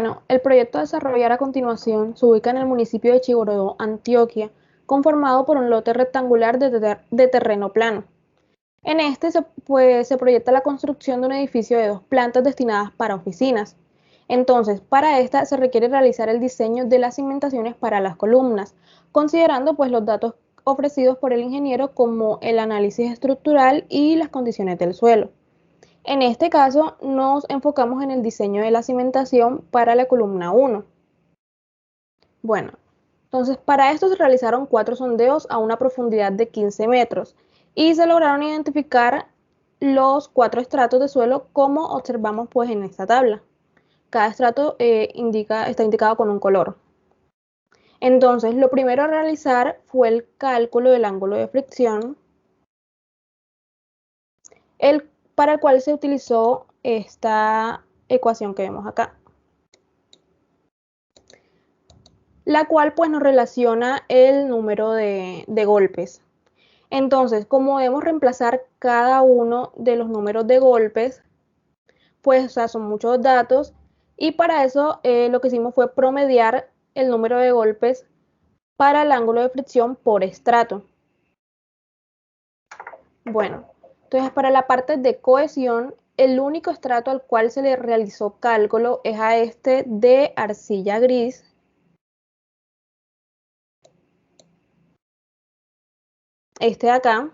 Bueno, el proyecto a desarrollar a continuación se ubica en el municipio de Chigorodó, Antioquia, conformado por un lote rectangular de terreno plano. En este se proyecta la construcción de un edificio de 2 plantas destinadas para oficinas. Entonces, para esta se requiere realizar el diseño de las cimentaciones para las columnas, considerando pues los datos ofrecidos por el ingeniero como el análisis estructural y las condiciones del suelo. En este caso, nos enfocamos en el diseño de la cimentación para la columna 1. Bueno, entonces para esto se realizaron 4 sondeos a una profundidad de 15 metros y se lograron identificar los 4 estratos de suelo como observamos pues en esta tabla. Cada estrato está indicado con un color. Entonces, lo primero a realizar fue el cálculo del ángulo de fricción, para el cual se utilizó esta ecuación que vemos acá, la cual pues nos relaciona el número de golpes. Entonces, como debemos reemplazar cada uno de los números de golpes, pues o sea, son muchos datos y para eso lo que hicimos fue promediar el número de golpes para el ángulo de fricción por estrato. Bueno, entonces para la parte de cohesión, el único estrato al cual se le realizó cálculo es a este de arcilla gris. Este de acá.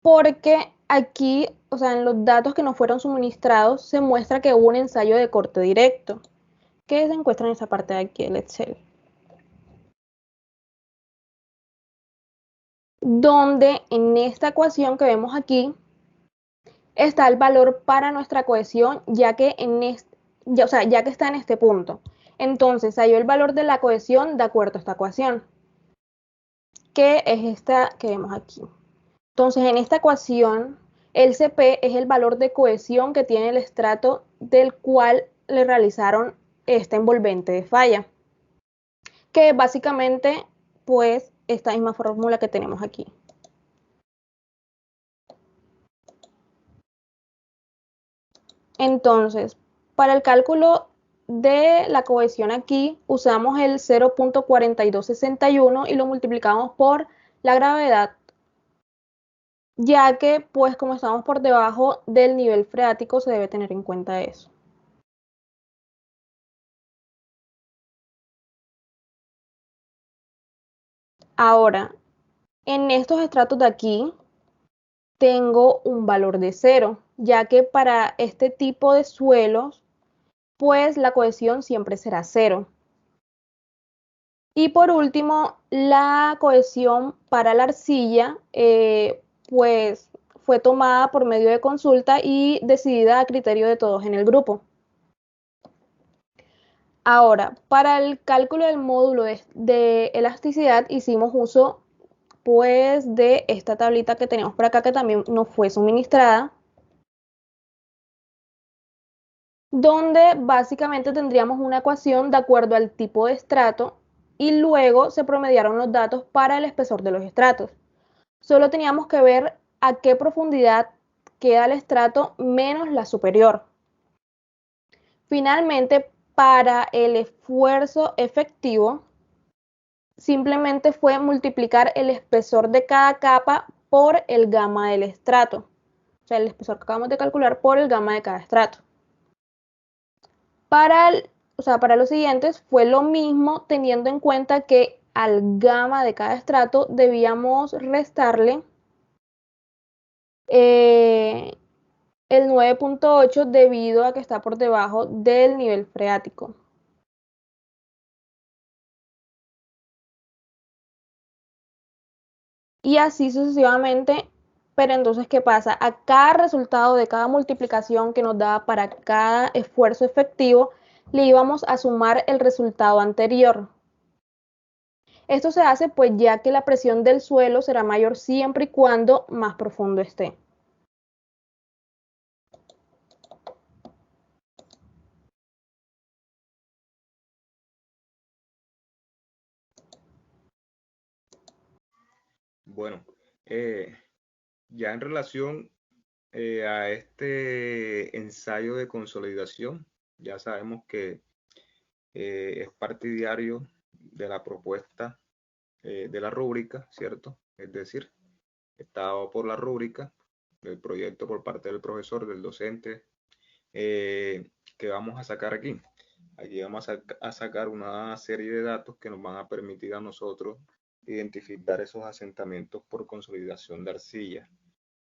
Porque aquí, o sea, en los datos que nos fueron suministrados, se muestra que hubo un ensayo de corte directo, que se encuentra en esa parte de aquí del Excel. Donde en esta ecuación que vemos aquí, está el valor para nuestra cohesión, ya que, ya que está en este punto. Entonces, salió el valor de la cohesión de acuerdo a esta ecuación, que es esta que vemos aquí. Entonces, en esta ecuación, el CP es el valor de cohesión que tiene el estrato del cual le realizaron esta envolvente de falla, que básicamente, pues, esta misma fórmula que tenemos aquí. Entonces, para el cálculo de la cohesión aquí, usamos el 0.4261 y lo multiplicamos por la gravedad, ya que, pues, como estamos por debajo del nivel freático, se debe tener en cuenta eso. Ahora, en estos estratos de aquí, tengo un valor de 0, ya que para este tipo de suelos, pues la cohesión siempre será 0. Y por último, la cohesión para la arcilla, pues fue tomada por medio de consulta y decidida a criterio de todos en el grupo. Ahora, para el cálculo del módulo de elasticidad hicimos uso pues de esta tablita que tenemos por acá que también nos fue suministrada, donde básicamente tendríamos una ecuación de acuerdo al tipo de estrato y luego se promediaron los datos para el espesor de los estratos. Solo teníamos que ver a qué profundidad queda el estrato menos la superior. Finalmente, para el esfuerzo efectivo, simplemente fue multiplicar el espesor de cada capa por el gamma del estrato. O sea, el espesor que acabamos de calcular por el gamma de cada estrato. Para los siguientes fue lo mismo, teniendo en cuenta que al gamma de cada estrato debíamos restarle el 9.8 debido a que está por debajo del nivel freático. Y así sucesivamente, pero entonces, ¿qué pasa? A cada resultado de cada multiplicación que nos daba para cada esfuerzo efectivo, le íbamos a sumar el resultado anterior. Esto se hace pues ya que la presión del suelo será mayor siempre y cuando más profundo esté. Bueno, ya en relación a este ensayo de consolidación. Ya sabemos que es partidario de la propuesta de la rúbrica, ¿cierto? Es decir, está por la rúbrica del proyecto por parte del profesor, del docente, que vamos a sacar aquí. Aquí vamos a sacar una serie de datos que nos van a permitir a nosotros identificar esos asentamientos por consolidación de arcilla.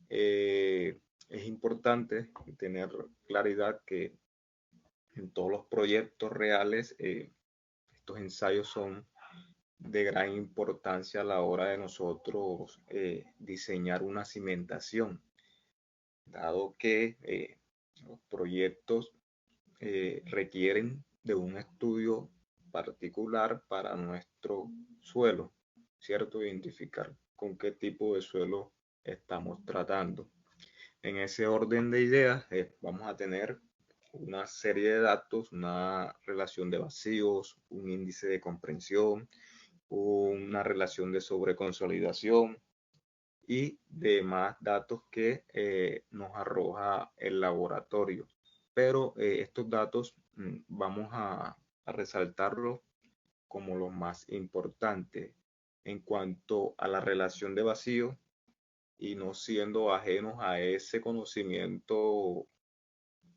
Es importante tener claridad que en todos los proyectos reales estos ensayos son de gran importancia a la hora de nosotros diseñar una cimentación, dado que los proyectos requieren de un estudio particular para nuestro suelo, ¿cierto? Identificar con qué tipo de suelo estamos tratando. En ese orden de ideas, vamos a tener una serie de datos, una relación de vacíos, un índice de comprensión, una relación de sobreconsolidación y demás datos que nos arroja el laboratorio. Pero estos datos vamos a resaltarlos como los más importantes en cuanto a la relación de vacío y no siendo ajenos a ese conocimiento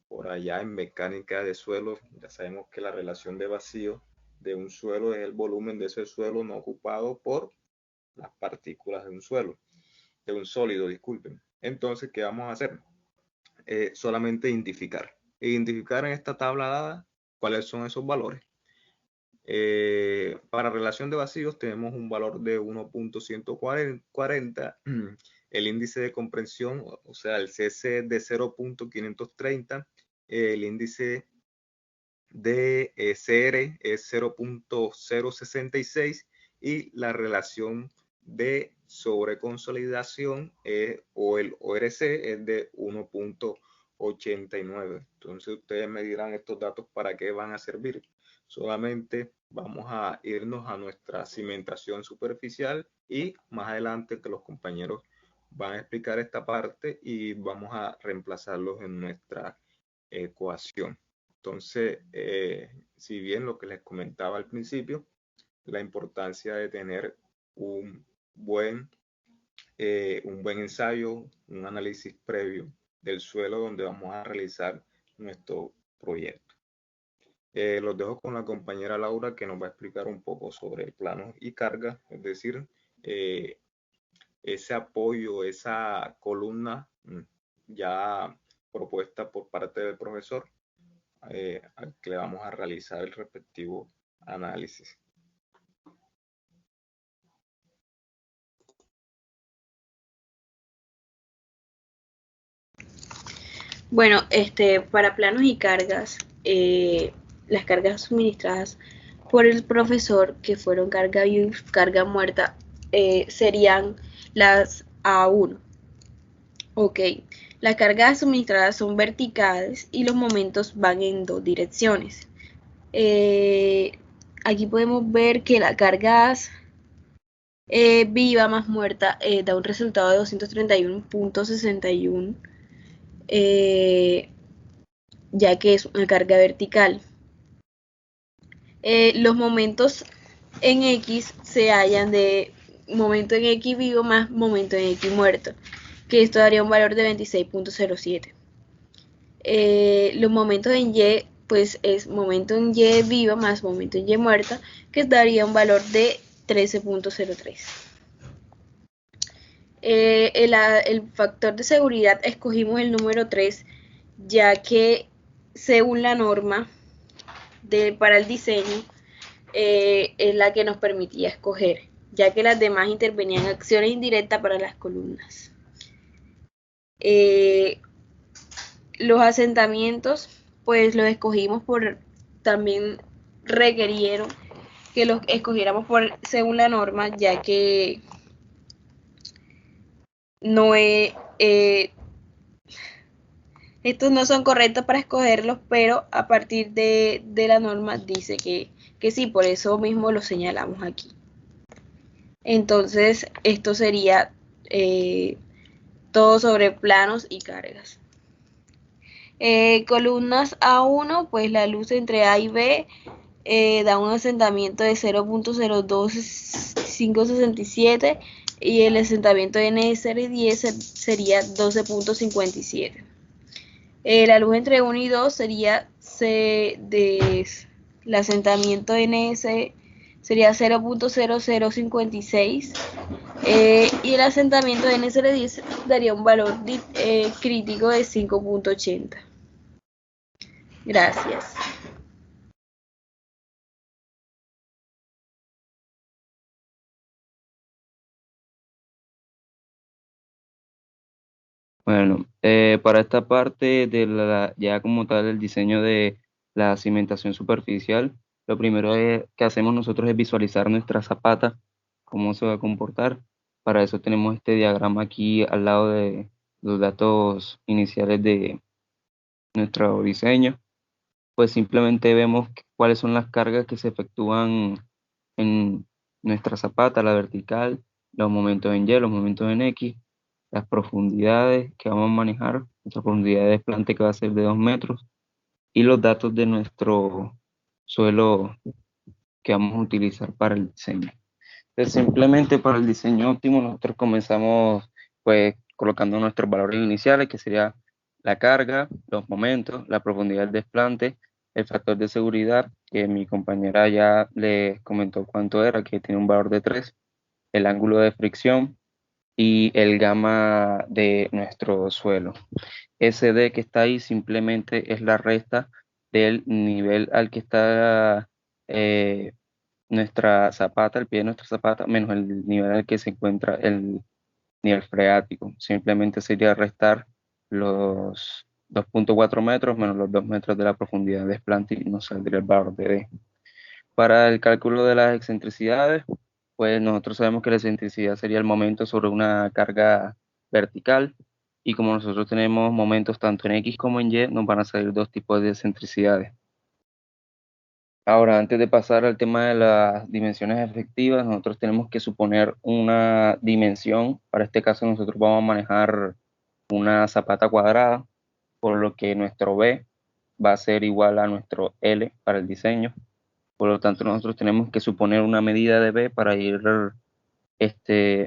por allá en mecánica de suelo. Ya sabemos que la relación de vacío de un suelo es el volumen de ese suelo no ocupado por las partículas de un suelo, de un sólido, disculpen. Entonces, ¿qué vamos a hacer? Solamente identificar. Identificar en esta tabla dada cuáles son esos valores. Para relación de vacíos tenemos un valor de 1.140, el índice de comprensión, o sea, el CC de 0.530, el índice de CR es 0.066 y la relación de sobreconsolidación o el ORC es de 1.89. Entonces ustedes me dirán estos datos para qué van a servir. Solamente vamos a irnos a nuestra cimentación superficial y más adelante que los compañeros van a explicar esta parte y vamos a reemplazarlos en nuestra ecuación. Entonces, si bien lo que les comentaba al principio, la importancia de tener un buen ensayo, un análisis previo del suelo donde vamos a realizar nuestro proyecto. Los dejo con la compañera Laura que nos va a explicar un poco sobre planos y carga, es decir, ese apoyo, esa columna ya propuesta por parte del profesor, al que le vamos a realizar el respectivo análisis. Bueno, para planos y cargas, las cargas suministradas por el profesor, que fueron carga viva y carga muerta, serían las A1. Ok, las cargas suministradas son verticales y los momentos van en dos direcciones. Aquí podemos ver que la carga viva más muerta da un resultado de 231.61, ya que es una carga vertical. Los momentos en X se hallan de momento en X vivo más momento en X muerto, que esto daría un valor de 26.07. Los momentos en Y, pues es momento en Y viva más momento en Y muerta, que daría un valor de 13.03. El factor de seguridad escogimos el número 3, ya que según la norma para el diseño es la que nos permitía escoger, ya que las demás intervenían acciones indirectas para las columnas. Los asentamientos, pues los escogimos también requirieron que los escogiéramos según la norma, ya que no estos no son correctos para escogerlos, pero a partir de la norma dice que sí, por eso mismo lo señalamos aquí. Entonces, esto sería todo sobre planos y cargas. Columnas A1, pues la luz entre A y B da un asentamiento de 0.02567 y el asentamiento NSR10 sería 12.57. La luz entre 1 y 2 sería el asentamiento NS sería 0.0056 y el asentamiento de NSR10 daría un valor crítico de 5.80. Gracias. Bueno, para esta parte ya como tal el diseño de la cimentación superficial, lo primero que hacemos nosotros es visualizar nuestra zapata, cómo se va a comportar. Para eso tenemos este diagrama aquí al lado de los datos iniciales de nuestro diseño. Pues simplemente vemos cuáles son las cargas que se efectúan en nuestra zapata, la vertical, los momentos en Y, los momentos en X, las profundidades que vamos a manejar, nuestra profundidad de desplante que va a ser de 2 metros, y los datos de nuestro suelo que vamos a utilizar para el diseño. Entonces, simplemente para el diseño óptimo, nosotros comenzamos pues colocando nuestros valores iniciales, que sería la carga, los momentos, la profundidad del desplante, el factor de seguridad, que mi compañera ya les comentó cuánto era, que tiene un valor de 3, el ángulo de fricción y el gamma de nuestro suelo. SD que está ahí simplemente es la resta del nivel al que está nuestra zapata, el pie de nuestra zapata, menos el nivel al que se encuentra el nivel freático. Simplemente sería restar los 2.4 metros menos los 2 metros de la profundidad de desplante y nos saldría el valor de D. Para el cálculo de las excentricidades, pues nosotros sabemos que la excentricidad sería el momento sobre una carga vertical, y como nosotros tenemos momentos tanto en X como en Y, nos van a salir dos tipos de excentricidades. Ahora, antes de pasar al tema de las dimensiones efectivas, nosotros tenemos que suponer una dimensión. Para este caso nosotros vamos a manejar una zapata cuadrada, por lo que nuestro B va a ser igual a nuestro L para el diseño. Por lo tanto, nosotros tenemos que suponer una medida de B para ir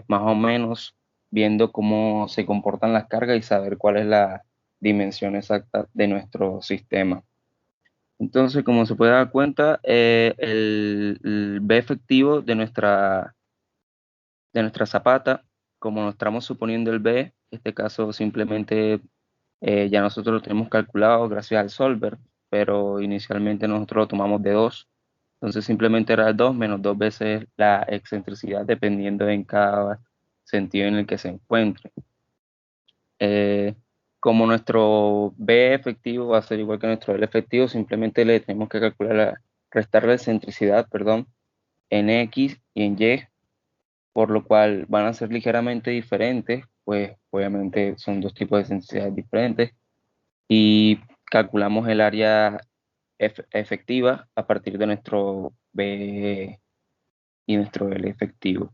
más o menos viendo cómo se comportan las cargas y saber cuál es la dimensión exacta de nuestro sistema. Entonces, como se puede dar cuenta, el B efectivo de nuestra zapata, como nos estamos suponiendo el B, en este caso simplemente ya nosotros lo tenemos calculado gracias al solver, pero inicialmente nosotros lo tomamos de 2. Entonces simplemente era 2 menos 2 veces la excentricidad dependiendo en cada sentido en el que se encuentre. Como nuestro B efectivo va a ser igual que nuestro L efectivo, simplemente le tenemos que calcular restar la excentricidad, perdón, en X y en Y, por lo cual van a ser ligeramente diferentes, pues obviamente son dos tipos de excentricidades diferentes, y calculamos el área efectiva a partir de nuestro B y nuestro L efectivo.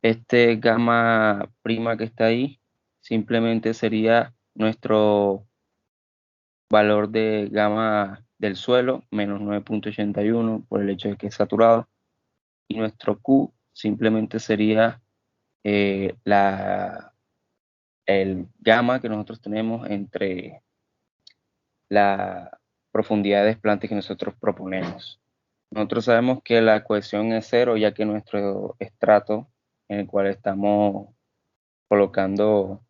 Este gamma prima que está ahí simplemente sería nuestro valor de gamma del suelo, menos 9.81 por el hecho de que es saturado, y nuestro Q simplemente sería el gamma que nosotros tenemos entre la profundidad de desplante que nosotros proponemos. Nosotros sabemos que la cohesión es 0, ya que nuestro estrato en el cual estamos colocando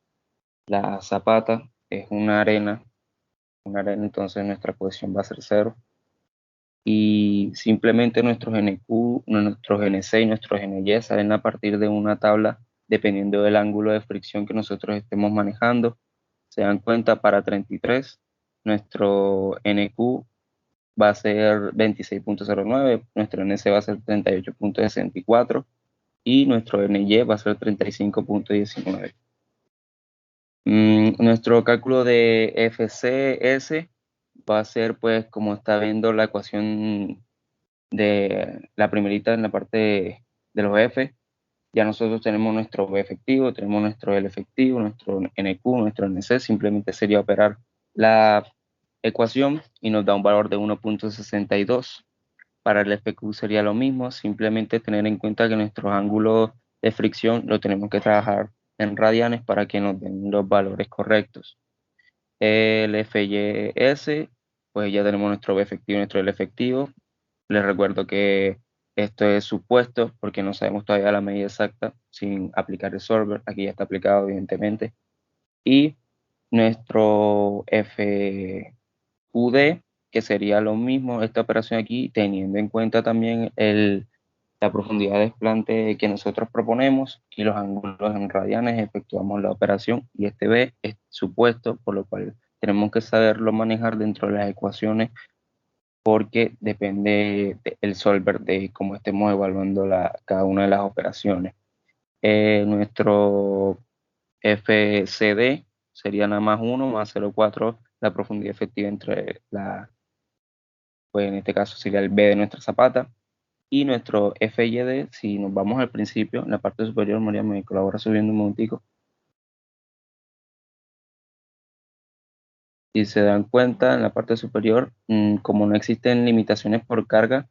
la zapata es una arena, entonces nuestra cohesión va a ser 0. Y simplemente nuestros NQ, nuestros NC y nuestros NY salen a partir de una tabla dependiendo del ángulo de fricción que nosotros estemos manejando. Se dan cuenta, para 33, nuestro NQ va a ser 26.09, nuestro NC va a ser 38.64 y nuestro NY va a ser 35.19. Nuestro cálculo de FCS va a ser, pues, como está viendo la ecuación de la primerita en la parte de los F, ya nosotros tenemos nuestro B efectivo, tenemos nuestro L efectivo, nuestro NQ, nuestro NC, simplemente sería operar la ecuación y nos da un valor de 1.62. Para el FQ sería lo mismo, simplemente tener en cuenta que nuestros ángulos de fricción lo tenemos que trabajar en radianes para que nos den los valores correctos. El FYS, pues ya tenemos nuestro B efectivo y nuestro L efectivo. Les recuerdo que esto es supuesto porque no sabemos todavía la medida exacta sin aplicar el solver. Aquí ya está aplicado, evidentemente. Y nuestro FQD, que sería lo mismo, esta operación aquí, teniendo en cuenta también la profundidad de desplante que nosotros proponemos y los ángulos en radianes, efectuamos la operación y este B es supuesto, por lo cual tenemos que saberlo manejar dentro de las ecuaciones porque depende del solver de cómo estemos evaluando cada una de las operaciones. Nuestro FCD sería nada más 1 más 0,4 la profundidad efectiva entre pues en este caso sería el B de nuestra zapata. Y nuestro FYD, si nos vamos al principio, en la parte superior, María, me colabora subiendo un momentico. Si se dan cuenta, en la parte superior, como no existen limitaciones por carga,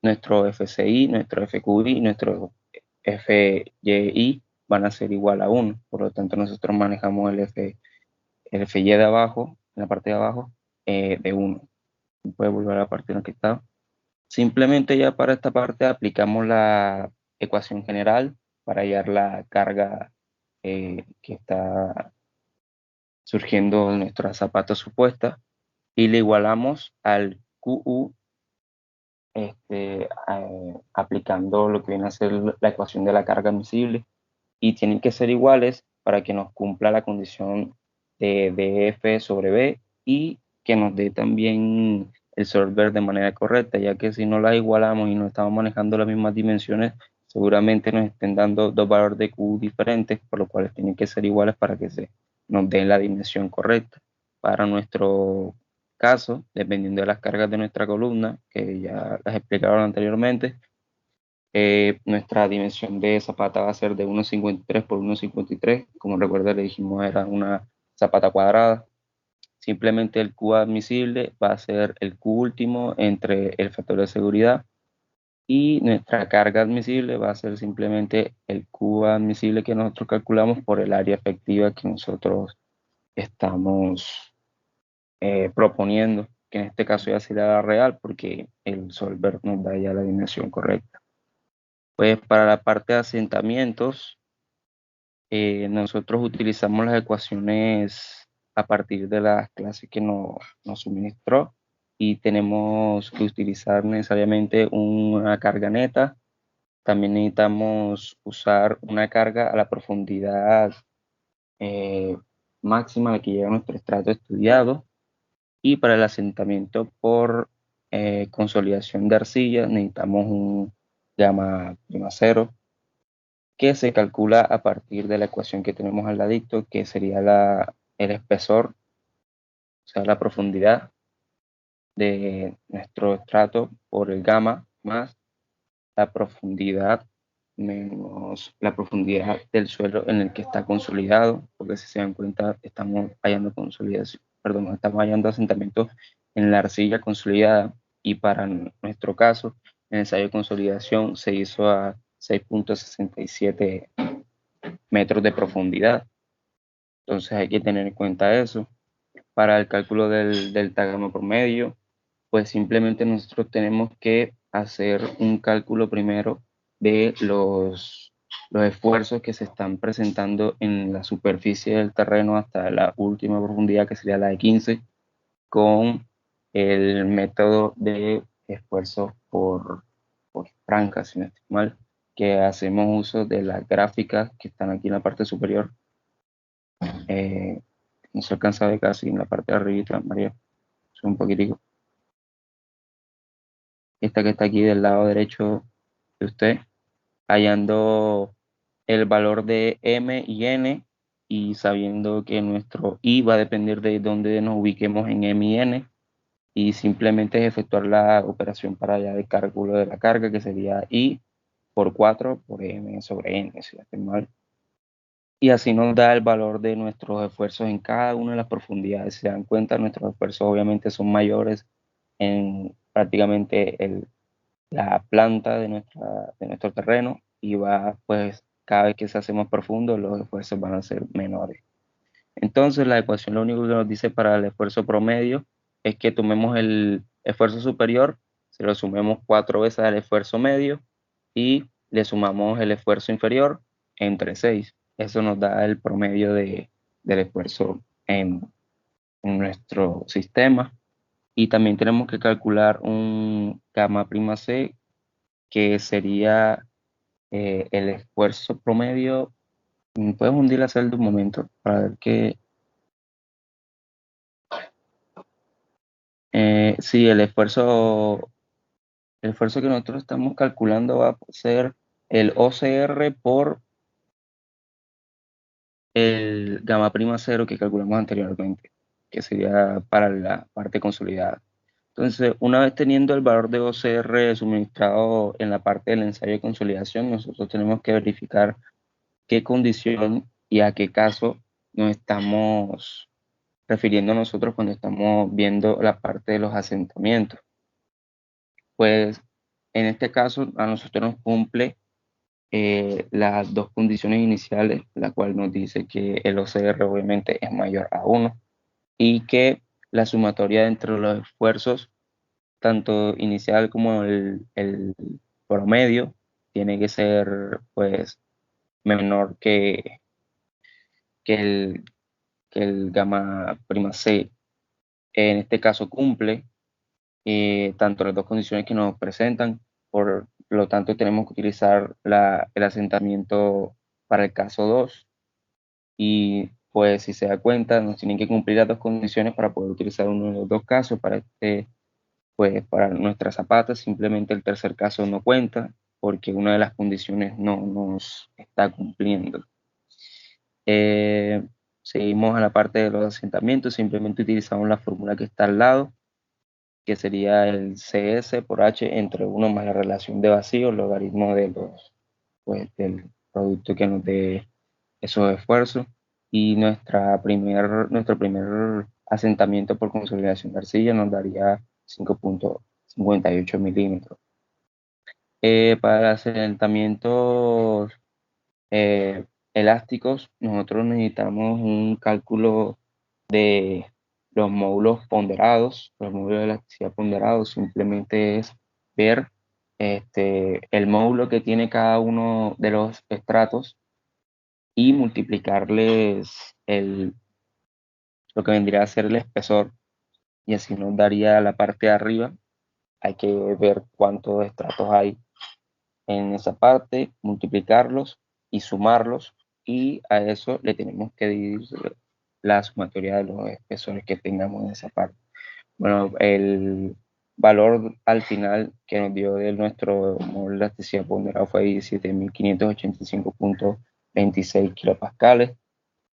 nuestro FCI, nuestro FQI y nuestro FYI van a ser igual a 1. Por lo tanto, nosotros manejamos el FY de abajo, en la parte de abajo, de 1. Puede volver a la parte en la que está. Simplemente ya para esta parte aplicamos la ecuación general para hallar la carga que está surgiendo en nuestra zapata supuesta y le igualamos al QU aplicando lo que viene a ser la ecuación de la carga admisible y tienen que ser iguales para que nos cumpla la condición de DF sobre B y que nos dé también el solver de manera correcta, ya que si no las igualamos y no estamos manejando las mismas dimensiones, seguramente nos estén dando dos valores de Q diferentes, por lo cual tienen que ser iguales para que se nos den la dimensión correcta. Para nuestro caso, dependiendo de las cargas de nuestra columna, que ya las explicaron anteriormente, nuestra dimensión de zapata va a ser de 1,53 por 1,53. Como recuerda, le dijimos era una zapata cuadrada. Simplemente el Q admisible va a ser el Q último entre el factor de seguridad y nuestra carga admisible va a ser simplemente el Q admisible que nosotros calculamos por el área efectiva que nosotros estamos proponiendo, que en este caso ya sería la real porque el solver nos da ya la dimensión correcta. Pues para la parte de asentamientos, nosotros utilizamos las ecuaciones a partir de las clases que nos suministró y tenemos que utilizar necesariamente una carga neta. También necesitamos usar una carga a la profundidad máxima a la que llega nuestro estrato estudiado. Y para el asentamiento por consolidación de arcilla necesitamos un gamma prima cero que se calcula a partir de la ecuación que tenemos al ladito, que sería el espesor, o sea, la profundidad de nuestro estrato por el gamma más la profundidad menos la profundidad del suelo en el que está consolidado, porque si se dan cuenta estamos hallando consolidación, perdón, estamos hallando asentamientos en la arcilla consolidada y para nuestro caso el ensayo de consolidación se hizo a 6.67 metros de profundidad. Entonces hay que tener en cuenta eso. Para el cálculo del delta gamma promedio, pues simplemente nosotros tenemos que hacer un cálculo primero de los esfuerzos que se están presentando en la superficie del terreno hasta la última profundidad, que sería la de 15, con el método de esfuerzo por franca, si no estoy mal, que hacemos uso de las gráficas que están aquí en la parte superior. No se alcanza a ver casi en la parte de arriba, María, un poquitico. Esta que está aquí del lado derecho de usted, hallando el valor de M y N y sabiendo que nuestro I va a depender de dónde nos ubiquemos en M y N y simplemente es efectuar la operación para allá de cálculo de la carga, que sería I por 4 por m sobre n, si no estoy mal. Y así nos da el valor de nuestros esfuerzos en cada una de las profundidades. Si se dan cuenta, nuestros esfuerzos obviamente son mayores en prácticamente la planta de nuestro terreno, y va, pues, cada vez que se hace más profundo, los esfuerzos van a ser menores. Entonces, la ecuación lo único que nos dice para el esfuerzo promedio es que tomemos el esfuerzo superior, se lo sumemos 4 veces al esfuerzo medio y le sumamos el esfuerzo inferior entre 6. Eso nos da el promedio del esfuerzo en nuestro sistema. Y también tenemos que calcular un gamma prima C, que sería el esfuerzo promedio. ¿Puedes hundir la celda un momento para ver qué? Sí, el esfuerzo que nosotros estamos calculando va a ser el OCR por el gamma prima cero que calculamos anteriormente, que sería para la parte consolidada. Entonces, una vez teniendo el valor de OCR suministrado en la parte del ensayo de consolidación, nosotros tenemos que verificar qué condición y a qué caso nos estamos refiriendo nosotros cuando estamos viendo la parte de los asentamientos. Pues en este caso a nosotros nos cumple las dos condiciones iniciales, la cual nos dice que el OCR obviamente es mayor a 1 y que la sumatoria entre los esfuerzos, tanto inicial como el promedio, tiene que ser, pues, menor que el, que el gamma prima C. En este caso cumple tanto las dos condiciones que nos presentan, por lo tanto tenemos que utilizar el asentamiento para el caso 2, y pues si se da cuenta nos tienen que cumplir las dos condiciones para poder utilizar uno de los dos casos. Pues para nuestra zapata simplemente el tercer caso no cuenta porque una de las condiciones no nos está cumpliendo. Seguimos a la parte de los asentamientos, simplemente utilizamos la fórmula que está al lado, que sería el CS por H entre 1 más la relación de vacío, logaritmo del producto que nos dé esos esfuerzos. Y nuestro primer asentamiento por consolidación de arcilla nos daría 5.58 milímetros. Para asentamientos elásticos, nosotros necesitamos un cálculo de los módulos ponderados. Los módulos de elasticidad ponderados simplemente es ver el módulo que tiene cada uno de los estratos y multiplicarles lo que vendría a ser el espesor, y así nos daría la parte de arriba. Hay que ver cuántos estratos hay en esa parte, multiplicarlos y sumarlos, y a eso le tenemos que dividir la sumatoria de los espesores que tengamos en esa parte. Bueno, el valor al final que nos dio de nuestro módulo de elasticidad ponderado fue 17.585.26 kilopascales.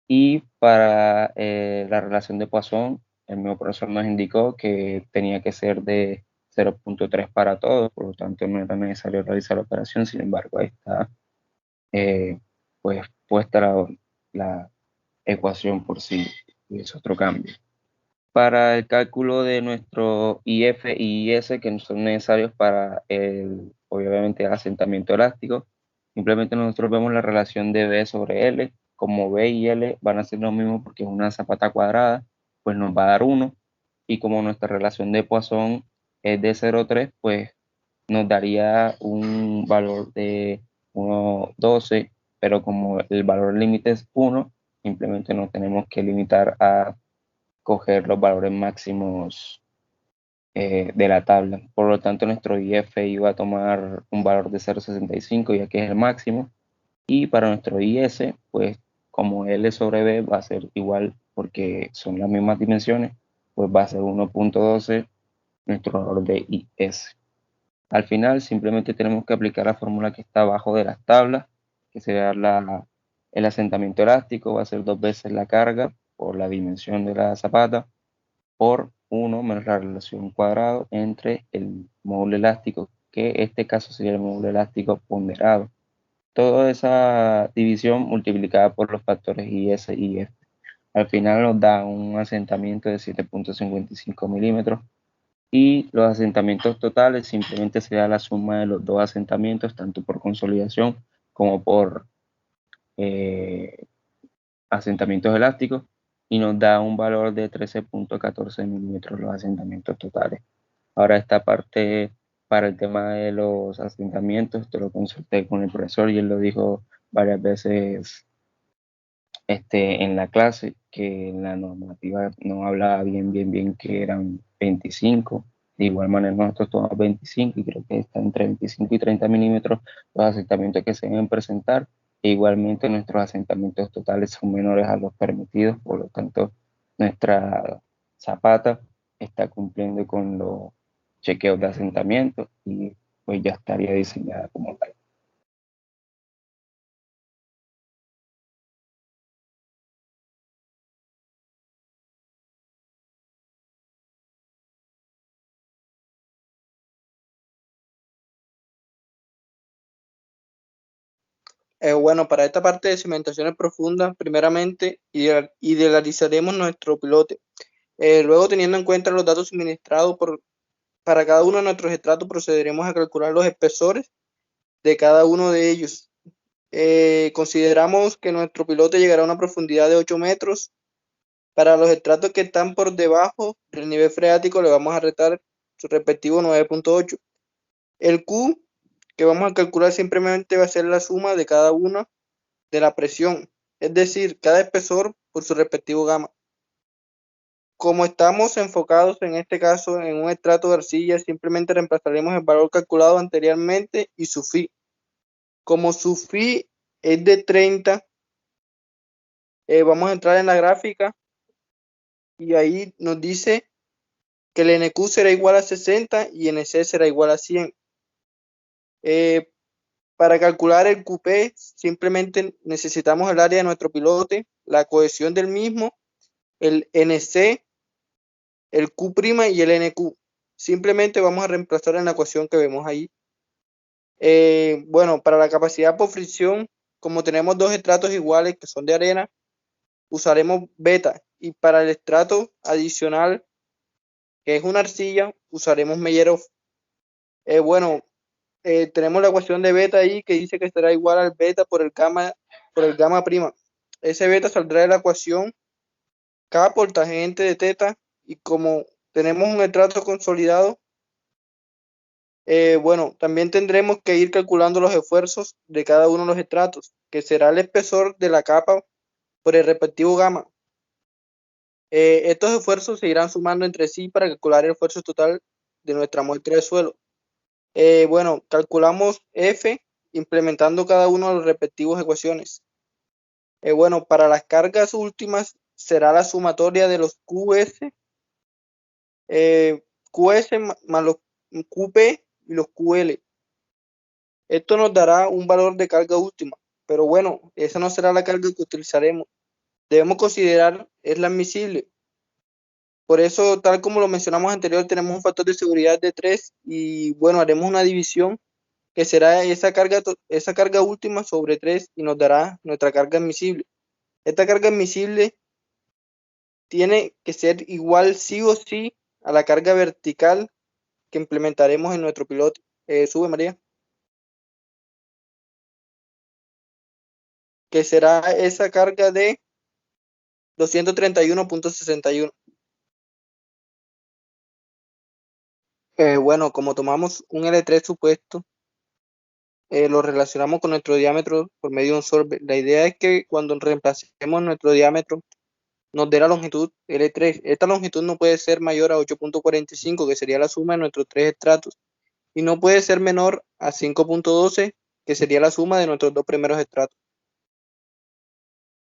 Y para la relación de Poisson, el mismo profesor nos indicó que tenía que ser de 0.3 para todos, por lo tanto no era necesario realizar la operación. Sin embargo, ahí está pues puesta la ecuación por sí, y es otro cambio. Para el cálculo de nuestro IF y IS, que no son necesarios para obviamente el asentamiento elástico, simplemente nosotros vemos la relación de B sobre L. Como B y L van a ser lo mismo porque es una zapata cuadrada, pues nos va a dar 1, y como nuestra relación de Poisson es de 0,3, pues nos daría un valor de 1,12, pero como el valor límite es 1, simplemente nos tenemos que limitar a coger los valores máximos de la tabla. Por lo tanto, nuestro IF iba a tomar un valor de 0,65, ya que es el máximo, y para nuestro IS, pues como L sobre B va a ser igual porque son las mismas dimensiones, pues va a ser 1.12 nuestro valor de IS. Al final simplemente tenemos que aplicar la fórmula que está abajo de las tablas, que será el asentamiento elástico, va a ser 2 veces la carga por la dimensión de la zapata, por 1 menos la relación cuadrado entre el módulo elástico, que este caso sería el módulo elástico ponderado. Toda esa división multiplicada por los factores IS y F. Al final nos da un asentamiento de 7.55 milímetros y los asentamientos totales simplemente sería la suma de los dos asentamientos, tanto por consolidación como por asentamientos elásticos, y nos da un valor de 13.14 milímetros los asentamientos totales. Ahora esta parte para el tema de los asentamientos, te lo consulté con el profesor y él lo dijo varias veces en la clase, que en la normativa no hablaba bien que eran 25. De igual manera nosotros tomamos 25 y creo que está entre 25 y 30 milímetros los asentamientos que se deben presentar. E igualmente nuestros asentamientos totales son menores a los permitidos, por lo tanto nuestra zapata está cumpliendo con los chequeos de asentamiento y pues ya estaría diseñada como tal. Bueno, para esta parte de cimentaciones profundas, primeramente idealizaremos nuestro pilote. Luego, teniendo en cuenta los datos suministrados para cada uno de nuestros estratos, procederemos a calcular los espesores de cada uno de ellos. Consideramos que nuestro pilote llegará a una profundidad de 8 metros. Para los estratos que están por debajo del nivel freático, le vamos a restar su respectivo 9.8. El Q que vamos a calcular simplemente va a ser la suma de cada una de la presión, es decir, cada espesor por su respectivo gamma. Como estamos enfocados en este caso en un estrato de arcilla, simplemente reemplazaremos el valor calculado anteriormente y su phi. Como su phi es de 30, vamos a entrar en la gráfica y ahí nos dice que el NQ será igual a 60 y NC será igual a 100. Para calcular el QP simplemente necesitamos el área de nuestro pilote, la cohesión del mismo, el NC, el Q' y el NQ. Simplemente vamos a reemplazar en la ecuación que vemos ahí. Bueno, para la capacidad por fricción, como tenemos dos estratos iguales que son de arena, usaremos beta. Y para el estrato adicional, que es una arcilla, usaremos Meyer-Hof. Bueno, tenemos la ecuación de beta ahí que dice que será igual al beta por el gamma prima. Ese beta saldrá de la ecuación K por tangente de teta, y como tenemos un estrato consolidado, bueno, también tendremos que ir calculando los esfuerzos de cada uno de los estratos, que será el espesor de la capa por el respectivo gamma. Estos esfuerzos se irán sumando entre sí para calcular el esfuerzo total de nuestra muestra de suelo. Bueno, calculamos F implementando cada uno de los respectivos ecuaciones. Bueno, para las cargas últimas será la sumatoria de los QS, QS más los QP y los QL. Esto nos dará un valor de carga última, pero bueno, esa no será la carga que utilizaremos. Debemos considerar es la admisible. Por eso, tal como lo mencionamos anterior, tenemos un factor de seguridad de 3 y bueno, haremos una división que será esa carga última sobre 3 y nos dará nuestra carga admisible. Esta carga admisible tiene que ser igual sí o sí a la carga vertical que implementaremos en nuestro piloto. Sube, María. Que será esa carga de 231.61. Bueno, como tomamos un L3 supuesto, lo relacionamos con nuestro diámetro por medio de un solver. La idea es que cuando reemplacemos nuestro diámetro, nos dé la longitud L3. Esta longitud no puede ser mayor a 8.45, que sería la suma de nuestros tres estratos, y no puede ser menor a 5.12, que sería la suma de nuestros dos primeros estratos.